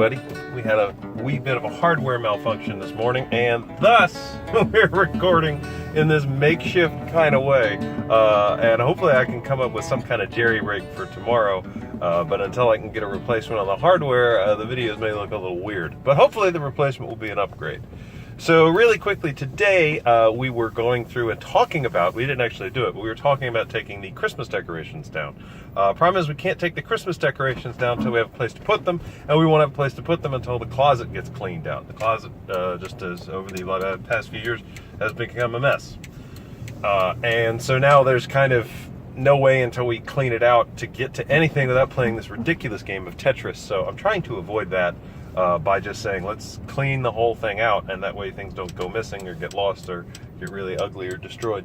everybody. We had a wee bit of a hardware malfunction this morning, and thus we're recording in this makeshift kind of way. And hopefully I can come up with some kind of jerry rig for tomorrow. But until I can get a replacement on the hardware, the videos may look a little weird. But hopefully the replacement will be an upgrade. So really quickly today, we were going through and talking about, we didn't actually do it, but we were talking about taking the Christmas decorations down. Problem is we can't take the Christmas decorations down until we have a place to put them, and we won't have a place to put them until the closet gets cleaned out. The closet, just as over the past few years, has become a mess. And so now there's kind of no way until we clean it out to get to anything without playing this ridiculous game of Tetris. So I'm trying to avoid that. By just saying, let's clean the whole thing out, and that way things don't go missing or get lost or get really ugly or destroyed.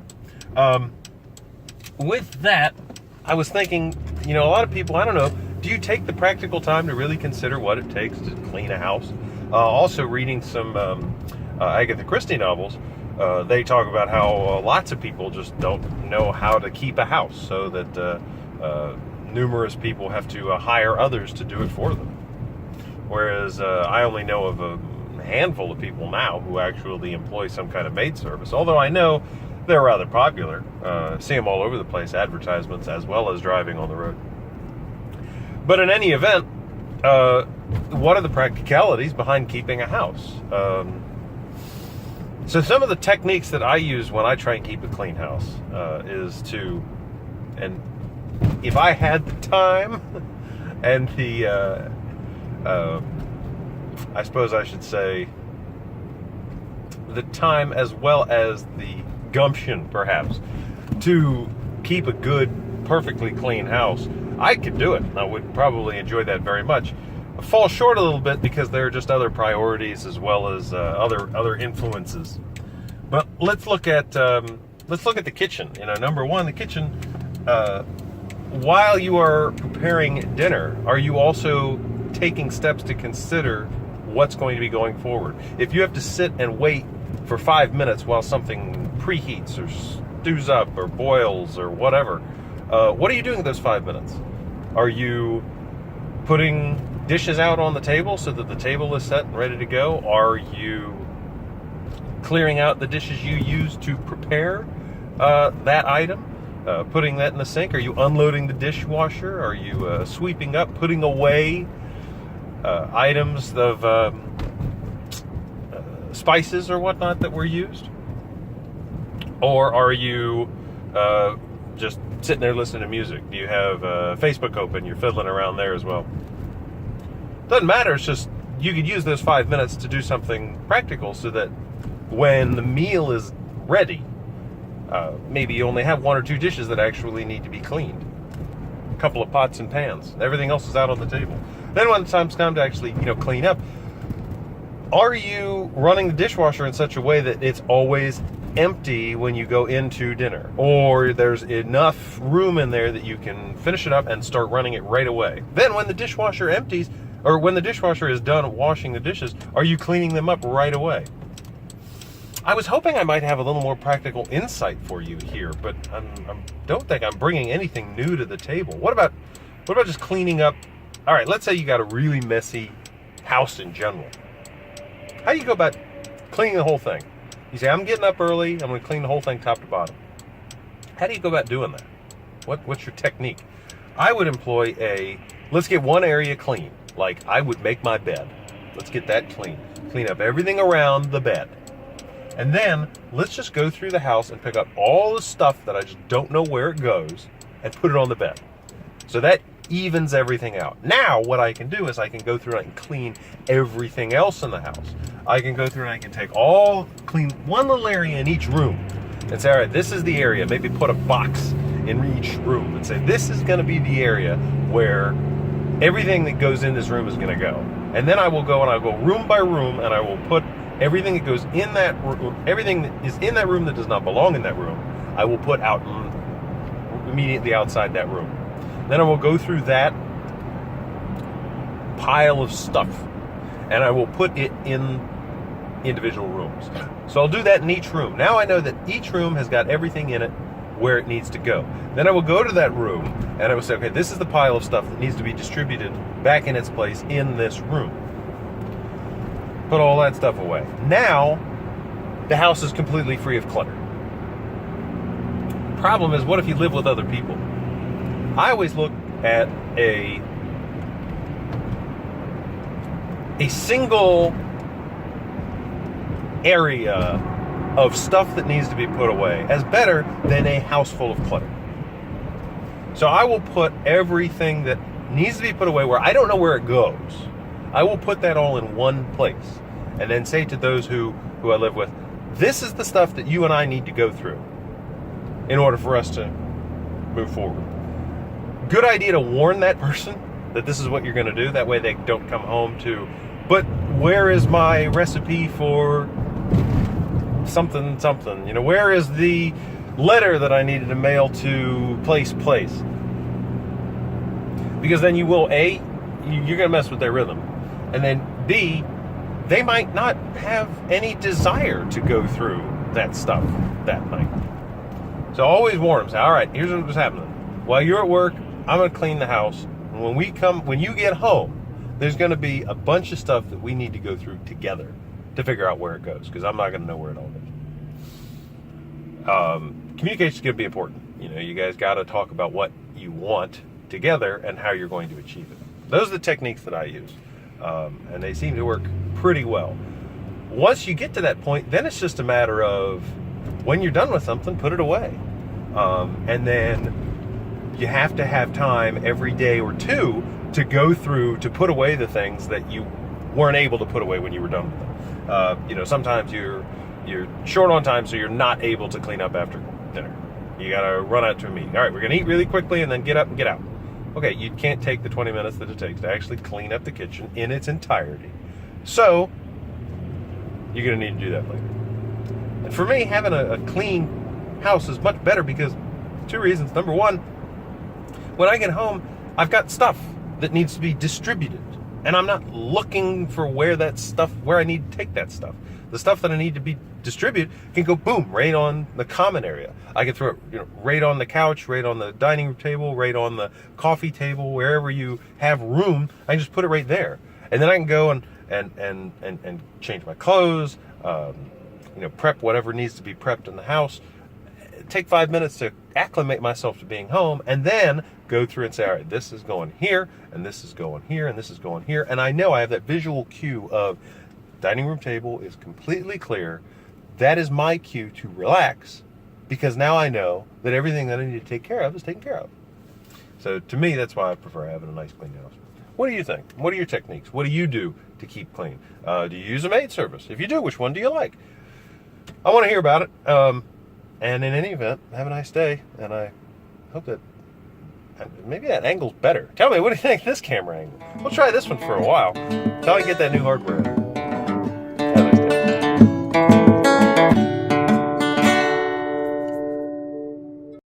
With that, I was thinking, a lot of people, I don't know, do you take the practical time to really consider what it takes to clean a house? Also reading some Agatha Christie novels, they talk about how lots of people just don't know how to keep a house, so that numerous people have to hire others to do it for them. Whereas I only know of a handful of people now who actually employ some kind of maid service. Although I know they're rather popular. See them all over the place, advertisements as well as driving on the road. But in any event, what are the practicalities behind keeping a house? So some of the techniques that I use when I try and keep a clean house is to, and if I had the time and the I suppose I should say the time as well as the gumption, perhaps, to keep a good, perfectly clean house, I could do it. I would probably enjoy that very much. I fall short a little bit because there are just other priorities as well as other influences. But let's look at the kitchen. Number one, the kitchen. While you are preparing dinner, are you also taking steps to consider what's going to be going forward? If you have to sit and wait for 5 minutes while something preheats or stews up or boils or whatever, what are you doing those 5 minutes? Are you putting dishes out on the table so that the table is set and ready to go? Are you clearing out the dishes you use to prepare that item? Putting that in the sink? Are you unloading the dishwasher? Are you sweeping up, putting away items of spices or whatnot that were used? Or are you just sitting there listening to music? Do you have Facebook open? You're fiddling around there as well. Doesn't matter. It's just you could use those 5 minutes to do something practical so that when the meal is ready, maybe you only have 1 or 2 dishes that actually need to be cleaned. A couple of pots and pans. Everything else is out on the table. Then when it's time to actually, clean up, are you running the dishwasher in such a way that it's always empty when you go into dinner? Or there's enough room in there that you can finish it up and start running it right away? Then when the dishwasher empties, or when the dishwasher is done washing the dishes, are you cleaning them up right away? I was hoping I might have a little more practical insight for you here, but I don't think I'm bringing anything new to the table. What about just cleaning up? All right, let's say you got a really messy house in general. How do you go about cleaning the whole thing? You say, I'm getting up early, I'm going to clean the whole thing top to bottom. How do you go about doing that? What's your technique? I would employ let's get one area clean. Like, I would make my bed. Let's get that clean. Clean up everything around the bed. And then, let's just go through the house and pick up all the stuff that I just don't know where it goes and put it on the bed. So that evens everything out. Now, what I can do is I can go through and clean everything else in the house. I can go through and I can clean one little area in each room and say, all right, this is the area. Maybe put a box in each room and say, this is going to be the area where everything that goes in this room is going to go. And then I will go room by room and I will put everything that goes in that room, everything that is in that room that does not belong in that room, I will put out immediately outside that room. Then I will go through that pile of stuff and I will put it in individual rooms. So I'll do that in each room. Now I know that each room has got everything in it where it needs to go. Then I will go to that room and I will say, okay, this is the pile of stuff that needs to be distributed back in its place in this room. Put all that stuff away. Now, the house is completely free of clutter. Problem is, what if you live with other people? I always look at a single area of stuff that needs to be put away as better than a house full of clutter. So I will put everything that needs to be put away where I don't know where it goes. I will put that all in one place and then say to those who I live with, this is the stuff that you and I need to go through in order for us to move forward. Good idea to warn that person that this is what you're going to do. That way they don't come home to, but where is my recipe for something, something? You know, where is the letter that I needed to mail to place? Because then you will, A, you're going to mess with their rhythm. And then B, they might not have any desire to go through that stuff that night. So always warn them. Say, all right, here's what's happening. While you're at work, I'm going to clean the house. And when you get home, there's going to be a bunch of stuff that we need to go through together to figure out where it goes, because I'm not going to know where it all goes. Communication is going to be important. You know, you guys got to talk about what you want together and how you're going to achieve it. Those are the techniques that I use, and they seem to work pretty well. Once you get to that point, then it's just a matter of when you're done with something, put it away. And then you have to have time every day or two to go through to put away the things that you weren't able to put away when you were done with them. You know, sometimes you're short on time, so you're not able to clean up after dinner. You got to run out to a meeting. All right, we're going to eat really quickly and then get up and get out. Okay, you can't take the 20 minutes that it takes to actually clean up the kitchen in its entirety. So, you're going to need to do that later. And for me, having a clean house is much better because two reasons. Number one, when I get home, I've got stuff that needs to be distributed. And I'm not looking for where I need to take that stuff. The stuff that I need to be distributed can go boom, right on the common area. I can throw it, right on the couch, right on the dining room table, right on the coffee table, wherever you have room, I can just put it right there. And then I can go and change my clothes, prep whatever needs to be prepped in the house. Take 5 minutes to acclimate myself to being home, and then go through and say, all right, this is going here, and this is going here, and this is going here. And I know I have that visual cue of dining room table is completely clear. That is my cue to relax, because now I know that everything that I need to take care of is taken care of. So to me, that's why I prefer having a nice clean house. What do you think? What are your techniques? What do you do to keep clean? Do you use a maid service? If you do, which one do you like? I want to hear about it. And in any event, have a nice day. And I hope that maybe that angle's better. Tell me, what do you think of this camera angle? We'll try this one for a while until I get that new hardware.